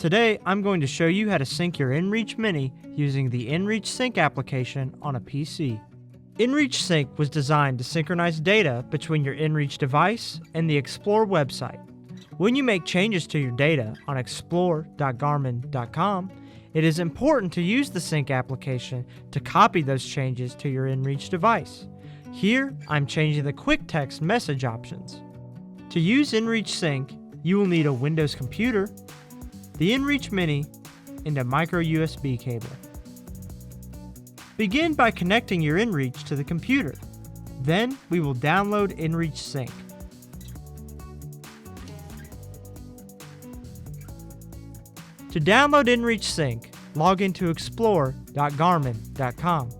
Today, I'm going to show you how to sync your inReach Mini using the inReach Sync application on a PC. inReach Sync was designed to synchronize data between your inReach device and the Explore website. When you make changes to your data on explore.garmin.com, it is important to use the Sync application to copy those changes to your inReach device. Here, I'm changing the quick text message options. To use inReach Sync, you will need a Windows computer, the inReach Mini, and a micro USB cable. Begin by connecting your inReach to the computer. Then we will download inReach Sync. To download inReach Sync, log into explore.garmin.com.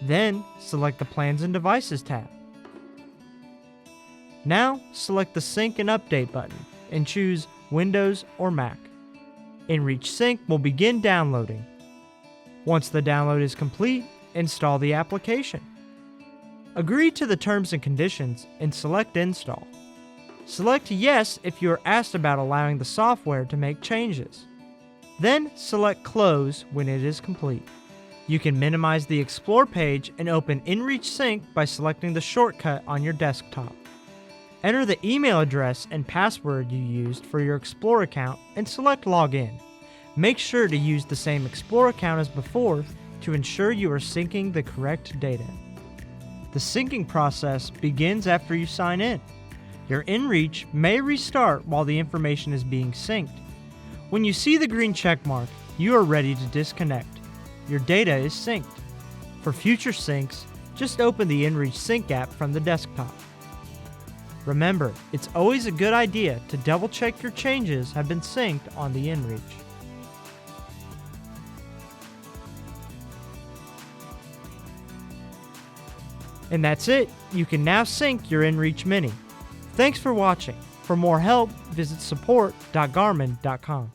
Then select the Plans and Devices tab. Now select the Sync and Update button and choose Windows or Mac. inReach Sync will begin downloading. Once the download is complete, install the application. Agree to the terms and conditions and select Install. Select Yes if you are asked about allowing the software to make changes. Then select Close when it is complete. You can minimize the Explore page and open inReach Sync by selecting the shortcut on your desktop. Enter the email address and password you used for your Explore account and select Login. Make sure to use the same Explore account as before to ensure you are syncing the correct data. The syncing process begins after you sign in. Your inReach may restart while the information is being synced. When you see the green check mark, you are ready to disconnect. Your data is synced. For future syncs, just open the inReach Sync app from the desktop. Remember, it's always a good idea to double-check your changes have been synced on the inReach. And that's it. You can now sync your inReach Mini. Thanks for watching. For more help, visit support.garmin.com.